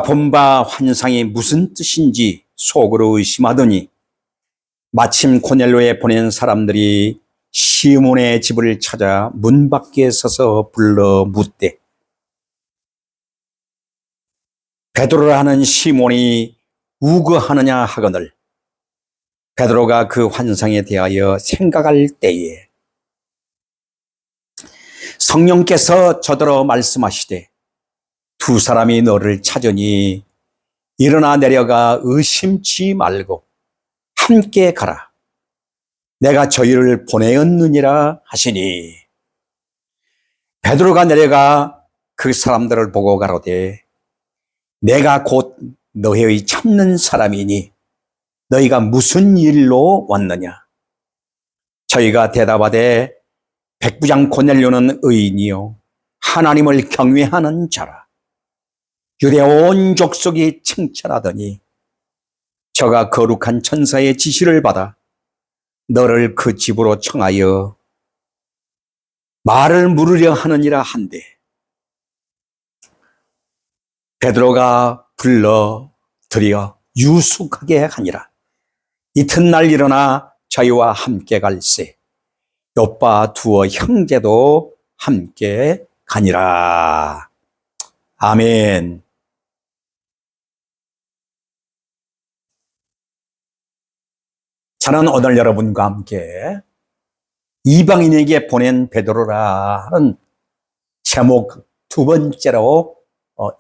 본 바 환상이 무슨 뜻인지 속으로 의심하더니 마침 고넬로에 보낸 사람들이 시몬의 집을 찾아 문 밖에 서서 불러 묻되 베드로라 하는 시몬이 우거하느냐 하거늘 베드로가 그 환상에 대하여 생각할 때에 성령께서 저더러 말씀하시되 두 사람이 너를 찾으니 일어나 내려가 의심치 말고 함께 가라. 내가 저희를 보내었느니라 하시니 베드로가 내려가 그 사람들을 보고 가로되 내가 곧 너희의 찾는 사람이니 너희가 무슨 일로 왔느냐? 저희가 대답하되 백부장 고넬료는 의인이요 하나님을 경외하는 자라. 유대 온 족속이 칭찬하더니 저가 거룩한 천사의 지시를 받아 너를 그 집으로 청하여 말을 물으려 하느니라 한데 베드로가 불러 들여 유숙하게 하니라. 이튿날 일어나 저희와 함께 갈새 요빠 두어 형제도 함께 가니라. 아멘. 저는 오늘 여러분과 함께 이방인에게 보낸 베드로라 하는 제목 두 번째로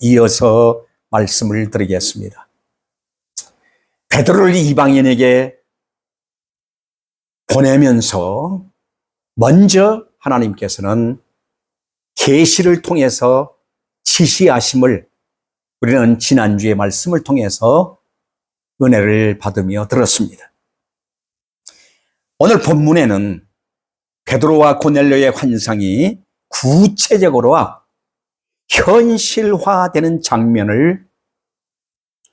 이어서 말씀을 드리겠습니다. 베드로를 이방인에게 보내면서 먼저 하나님께서는 계시를 통해서 지시하심을 우리는 지난주의 말씀을 통해서 은혜를 받으며 들었습니다. 오늘 본문에는 베드로와 고넬료의 환상이 구체적으로 현실화되는 장면을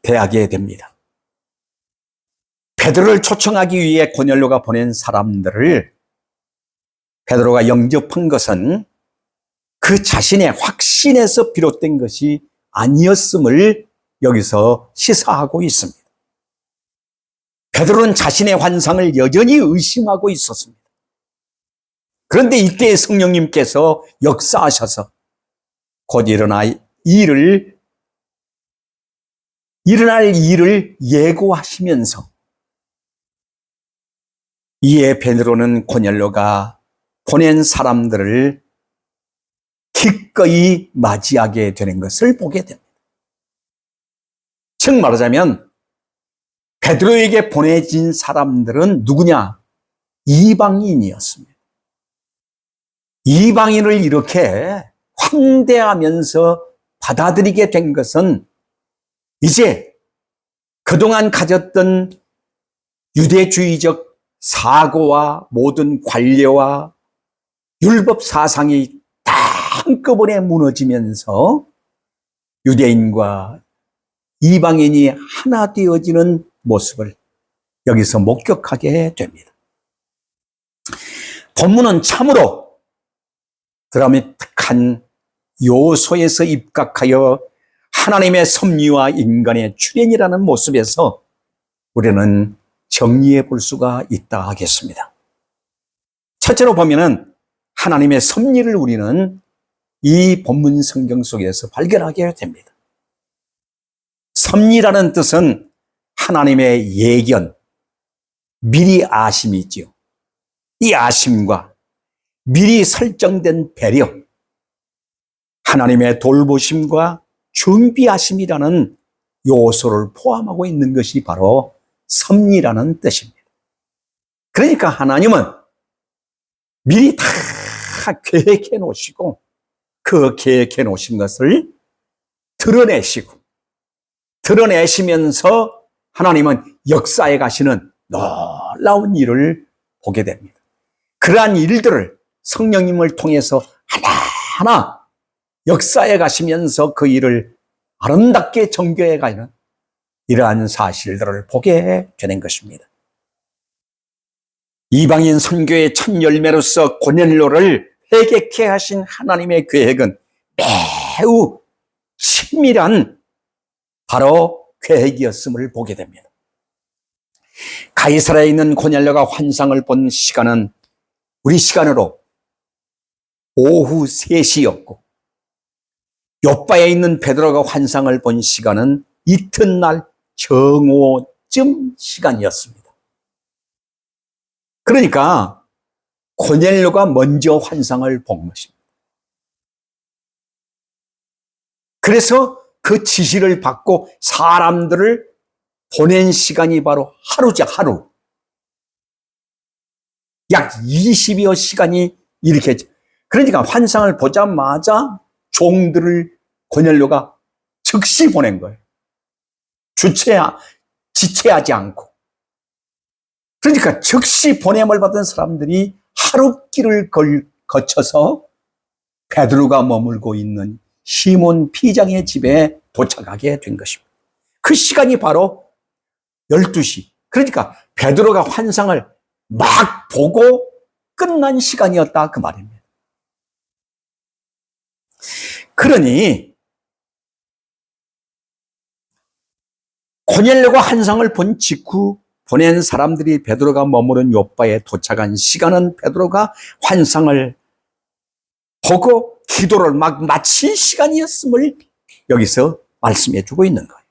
대하게 됩니다. 베드로를 초청하기 위해 고넬료가 보낸 사람들을 베드로가 영접한 것은 그 자신의 확신에서 비롯된 것이 아니었음을 여기서 시사하고 있습니다. 베드로는 자신의 환상을 여전히 의심하고 있었습니다. 그런데 이때 성령님께서 역사하셔서 곧 일어날 일을 예고하시면서 이에 베드로는 고넬료가 보낸 사람들을 기꺼이 맞이하게 되는 것을 보게 됩니다. 즉 말하자면 베드로에게 보내진 사람들은 누구냐? 이방인이었습니다. 이방인을 이렇게 환대하면서 받아들이게 된 것은 이제 그동안 가졌던 유대주의적 사고와 모든 관례와 율법 사상이 다 한꺼번에 무너지면서 유대인과 이방인이 하나 되어지는 모습을 여기서 목격하게 됩니다. 본문은 참으로 드라마틱한 요소에서 입각하여 하나님의 섭리와 인간의 출현이라는 모습에서 우리는 정리해 볼 수가 있다 하겠습니다. 첫째로 보면은 하나님의 섭리를 우리는 이 본문 성경 속에서 발견하게 됩니다. 섭리라는 뜻은 하나님의 예견, 미리 아심이지요. 이 아심과 미리 설정된 배려, 하나님의 돌보심과 준비하심이라는 요소를 포함하고 있는 것이 바로 섭리라는 뜻입니다. 그러니까 하나님은 미리 다 계획해 놓으시고 그 계획해 놓으신 것을 드러내시면서 하나님은 역사에 가시는 놀라운 일을 보게 됩니다. 그러한 일들을 성령님을 통해서 하나하나 역사에 가시면서 그 일을 아름답게 전개해 가는 이러한 사실들을 보게 되는 것입니다. 이방인 선교의 첫 열매로서 고넬료를 회개케 하신 하나님의 계획은 매우 친밀한 바로 계획이었음을 보게 됩니다. 가이사랴에 있는 고넬료가 환상을 본 시간은 우리 시간으로 오후 3시였고, 요바에 있는 베드로가 환상을 본 시간은 이튿날 정오쯤 시간이었습니다. 그러니까 고넬료가 먼저 환상을 본 것입니다. 그래서 그 지시를 받고 사람들을 보낸 시간이 바로 하루죠, 하루. 약 20여 시간이 이렇게. 그러니까 환상을 보자마자 종들을 고넬료가 즉시 보낸 거예요. 지체하지 않고. 그러니까 즉시 보냄을 받은 사람들이 하룻길을 거쳐서 베드로가 머물고 있는 시몬 피장의 집에 도착하게 된 것입니다. 그 시간이 바로 12시. 그러니까 베드로가 환상을 막 보고 끝난 시간이었다, 그 말입니다. 그러니 고넬료가 환상을 본 직후 보낸 사람들이 베드로가 머무른 요바에 도착한 시간은 베드로가 환상을 보고 기도를 막 마친 시간이었음을 여기서 말씀해 주고 있는 거예요.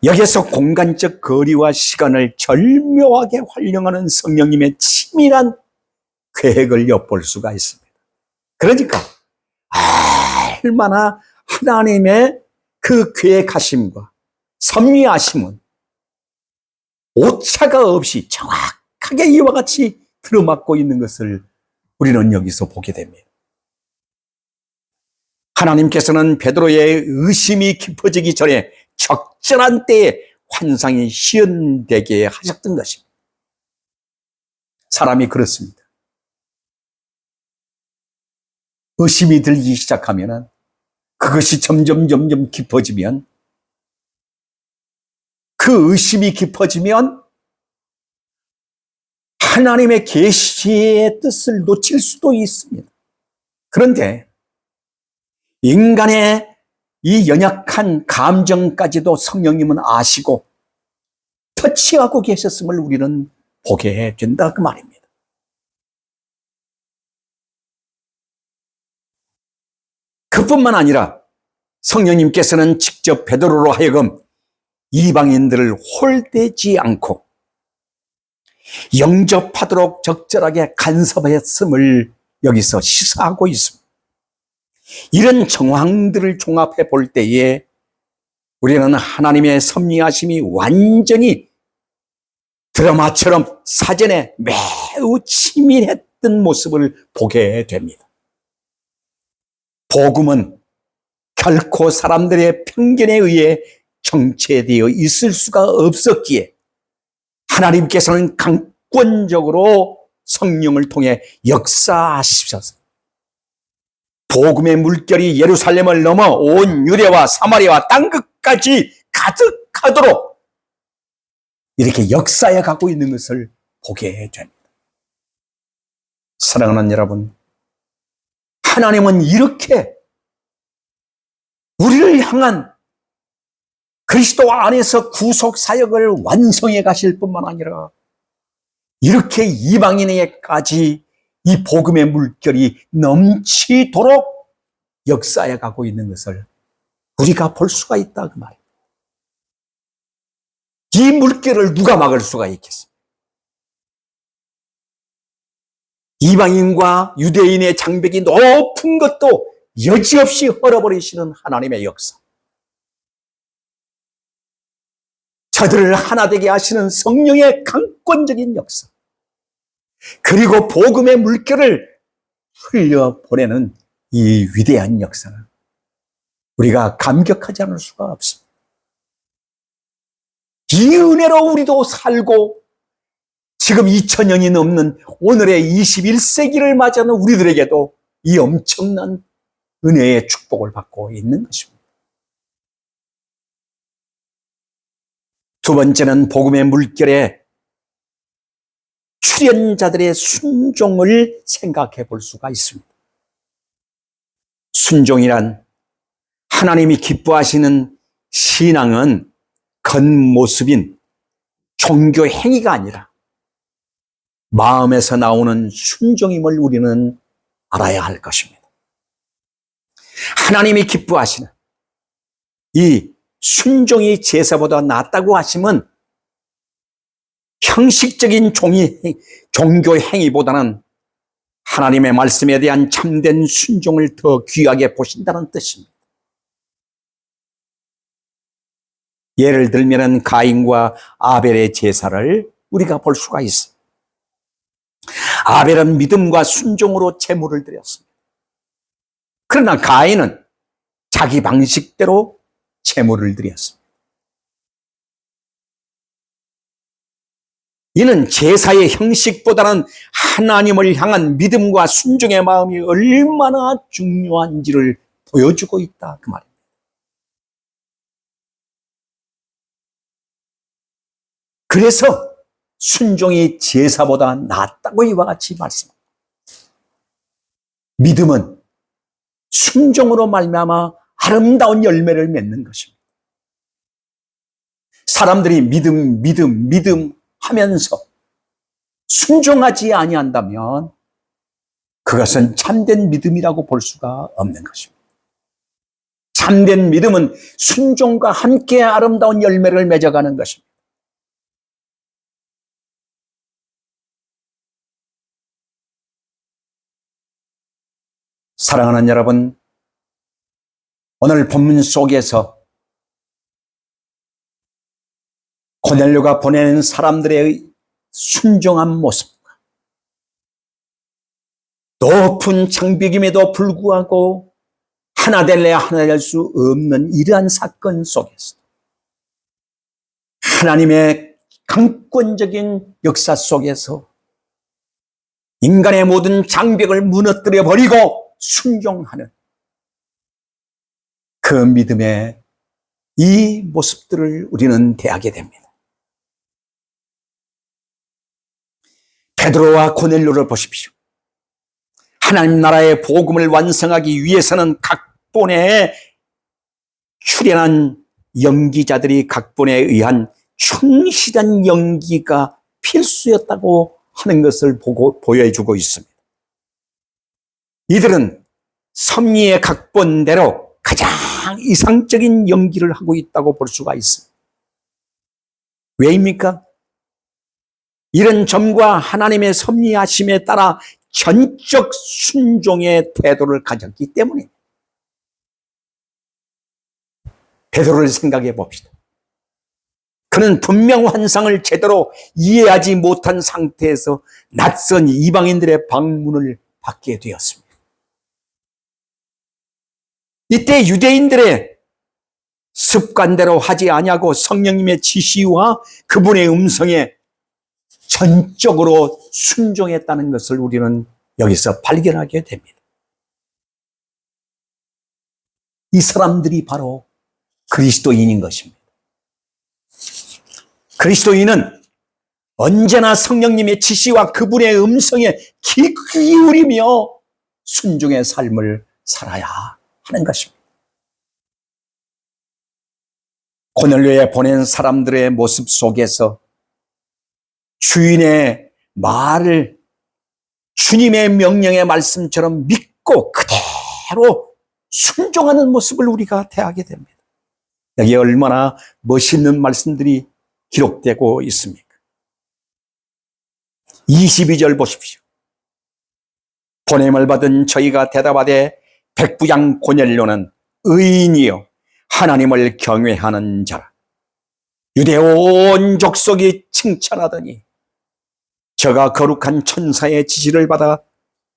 여기서 공간적 거리와 시간을 절묘하게 활용하는 성령님의 치밀한 계획을 엿볼 수가 있습니다. 그러니까 얼마나 하나님의 그 계획하심과 섭리하심은 오차가 없이 정확하게 이와 같이 들어맞고 있는 것을 우리는 여기서 보게 됩니다. 하나님께서는 베드로의 의심이 깊어지기 전에 적절한 때에 환상이 시연되게 하셨던 것입니다. 사람이 그렇습니다. 의심이 들기 시작하면 그것이 점점 깊어지면, 그 의심이 깊어지면 하나님의 계시의 뜻을 놓칠 수도 있습니다. 그런데 인간의 이 연약한 감정까지도 성령님은 아시고 터치하고 계셨음을 우리는 보게 된다, 그 말입니다. 그뿐만 아니라 성령님께서는 직접 베드로로 하여금 이방인들을 홀대지 않고 영접하도록 적절하게 간섭했음을 여기서 시사하고 있습니다. 이런 정황들을 종합해 볼 때에 우리는 하나님의 섭리하심이 완전히 드라마처럼 사전에 매우 치밀했던 모습을 보게 됩니다. 복음은 결코 사람들의 편견에 의해 정체되어 있을 수가 없었기에 하나님께서는 강권적으로 성령을 통해 역사하시셔서 복음의 물결이 예루살렘을 넘어 온 유대와 사마리아와 땅끝까지 가득하도록 이렇게 역사해 가고 있는 것을 보게 됩니다. 사랑하는 여러분, 하나님은 이렇게 우리를 향한 그리스도 안에서 구속 사역을 완성해 가실 뿐만 아니라 이렇게 이방인에게까지 이 복음의 물결이 넘치도록 역사해 가고 있는 것을 우리가 볼 수가 있다, 그 말이에요. 이 물결을 누가 막을 수가 있겠습니까? 이방인과 유대인의 장벽이 높은 것도 여지없이 헐어버리시는 하나님의 역사, 저들을 하나 되게 하시는 성령의 강권적인 역사, 그리고 복음의 물결을 흘려보내는 이 위대한 역사는 우리가 감격하지 않을 수가 없습니다. 이 은혜로 우리도 살고 지금 2000년이 넘는 오늘의 21세기를 맞이하는 우리들에게도 이 엄청난 은혜의 축복을 받고 있는 것입니다. 두 번째는 복음의 물결에 출연자들의 순종을 생각해 볼 수가 있습니다. 순종이란 하나님이 기뻐하시는 신앙은 겉모습인 종교 행위가 아니라 마음에서 나오는 순종임을 우리는 알아야 할 것입니다. 하나님이 기뻐하시는 이 순종이 제사보다 낫다고 하시면 형식적인 종교 행위보다는 하나님의 말씀에 대한 참된 순종을 더 귀하게 보신다는 뜻입니다. 예를 들면 가인과 아벨의 제사를 우리가 볼 수가 있습니다. 아벨은 믿음과 순종으로 제물을 드렸습니다. 그러나 가인은 자기 방식대로 제물을 드렸습니다. 이는 제사의 형식보다는 하나님을 향한 믿음과 순종의 마음이 얼마나 중요한지를 보여주고 있다 그 말입니다. 그래서 순종이 제사보다 낫다고 이와 같이 말씀합니다. 믿음은 순종으로 말미암아 아름다운 열매를 맺는 것입니다. 사람들이 믿음 하면서 순종하지 아니한다면 그것은 참된 믿음이라고 볼 수가 없는 것입니다. 참된 믿음은 순종과 함께 아름다운 열매를 맺어가는 것입니다. 사랑하는 여러분, 오늘 본문 속에서 고넬료가 보내는 사람들의 순종한 모습과 높은 장벽임에도 불구하고 하나 될래야 하나 될 수 없는 이러한 사건 속에서 하나님의 강권적인 역사 속에서 인간의 모든 장벽을 무너뜨려 버리고 순종하는 그 믿음의 이 모습들을 우리는 대하게 됩니다. 베드로와 고넬료를 보십시오. 하나님 나라의 복음을 완성하기 위해서는 각본에 출연한 연기자들이 각본에 의한 충실한 연기가 필수였다고 하는 것을 보여주고 있습니다. 이들은 섭리의 각본대로 가장 이상적인 연기를 하고 있다고 볼 수가 있습니다. 왜입니까? 이런 점과 하나님의 섭리하심에 따라 전적 순종의 태도를 가졌기 때문에 베드로를 생각해 봅시다. 그는 분명 환상을 제대로 이해하지 못한 상태에서 낯선 이방인들의 방문을 받게 되었습니다. 이때 유대인들의 습관대로 하지 아니하고 성령님의 지시와 그분의 음성에 전적으로 순종했다는 것을 우리는 여기서 발견하게 됩니다. 이 사람들이 바로 그리스도인인 것입니다. 그리스도인은 언제나 성령님의 지시와 그분의 음성에 귀 기울이며 순종의 삶을 살아야 하는 것입니다. 고넬료에 보낸 사람들의 모습 속에서 주인의 말을 주님의 명령의 말씀처럼 믿고 그대로 순종하는 모습을 우리가 대하게 됩니다. 여기에 얼마나 멋있는 말씀들이 기록되고 있습니까? 22절 보십시오. 보냄을 받은 저희가 대답하되 백부장 고넬료는 의인이요 하나님을 경외하는 자라. 유대 온 족속이 칭찬하더니 저가 거룩한 천사의 지시를 받아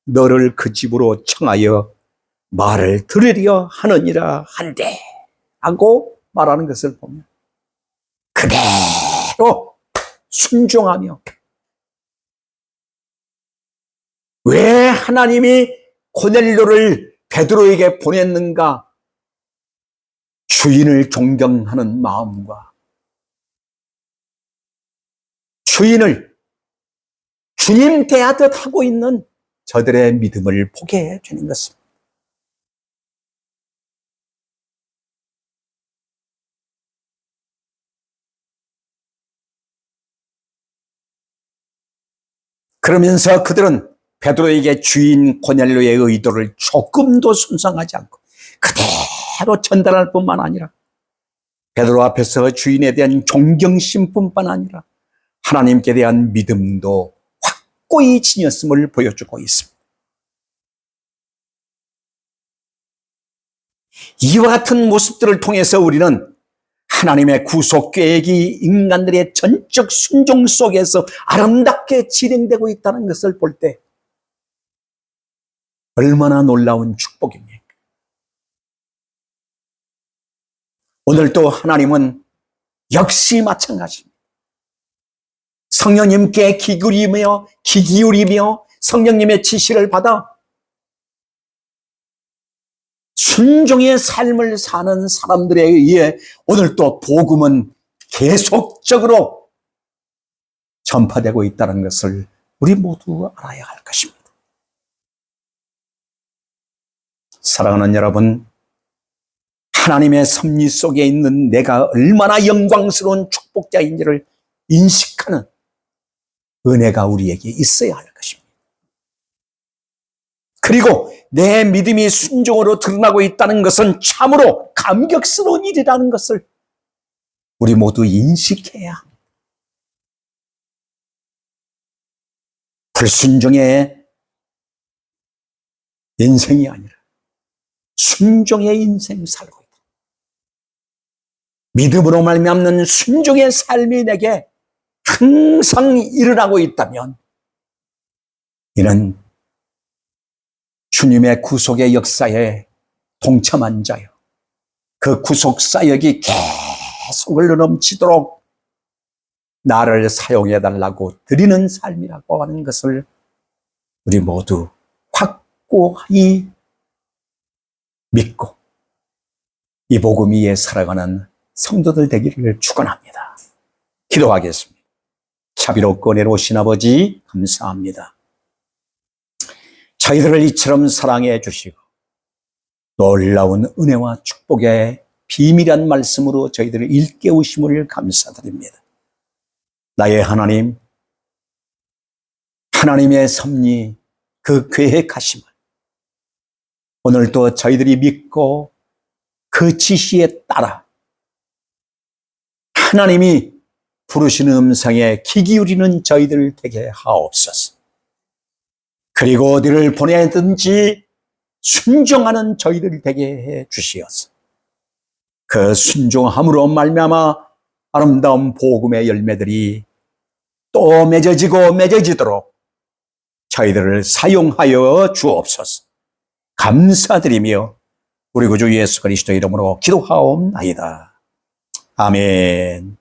너를 그 집으로 청하여 말을 들으려 하느니라 한데 하고 말하는 것을 보면 그대로 순종하며 왜 하나님이 고넬료를 베드로에게 보냈는가? 주인을 존경하는 마음과 주인을 주님 대하듯 하고 있는 저들의 믿음을 보게 해주는 것입니다. 그러면서 그들은 베드로에게 주인 고넬료의 의도를 조금도 손상하지 않고 그대로 전달할 뿐만 아니라 베드로 앞에서 주인에 대한 존경심뿐만 아니라 하나님께 대한 믿음도 확고히 지녔음을 보여주고 있습니다. 이와 같은 모습들을 통해서 우리는 하나님의 구속 계획이 인간들의 전적 순종 속에서 아름답게 진행되고 있다는 것을 볼 때 얼마나 놀라운 축복입니까? 오늘도 하나님은 역시 마찬가지입니다. 성령님께 기기울이며 성령님의 지시를 받아 순종의 삶을 사는 사람들에 의해 오늘도 복음은 계속적으로 전파되고 있다는 것을 우리 모두 알아야 할 것입니다. 사랑하는 여러분, 하나님의 섭리 속에 있는 내가 얼마나 영광스러운 축복자인지를 인식하는 은혜가 우리에게 있어야 할 것입니다. 그리고 내 믿음이 순종으로 드러나고 있다는 것은 참으로 감격스러운 일이라는 것을 우리 모두 인식해야 합니다. 불순종의 인생이 아니라 순종의 인생을 살고 있다. 믿음으로 말미암는 순종의 삶이 내게 항상 일어나고 있다면 이는 주님의 구속의 역사에 동참한 자요, 그 구속 사역이 계속 흘러넘치도록 나를 사용해달라고 드리는 삶이라고 하는 것을 우리 모두 확고히 믿고 이 복음 위에 살아가는 성도들 되기를 축원합니다. 기도하겠습니다. 자비롭고 은혜로우신 아버지 감사합니다. 저희들을 이처럼 사랑해 주시고 놀라운 은혜와 축복의 비밀한 말씀으로 저희들을 일깨우심을 감사드립니다. 나의 하나님, 하나님의 섭리, 그 계획하심을 오늘도 저희들이 믿고 그 지시에 따라 하나님이 부르시는 음성에 귀 기울이는 저희들 되게 하옵소서. 그리고 어디를 보내든지 순종하는 저희들 되게 해 주시옵소서. 그 순종함으로 말미암아 아름다운 복음의 열매들이 또 맺어지도록 저희들을 사용하여 주옵소서. 감사드리며 우리 구주 예수 그리스도 이름으로 기도하옵나이다. 아멘.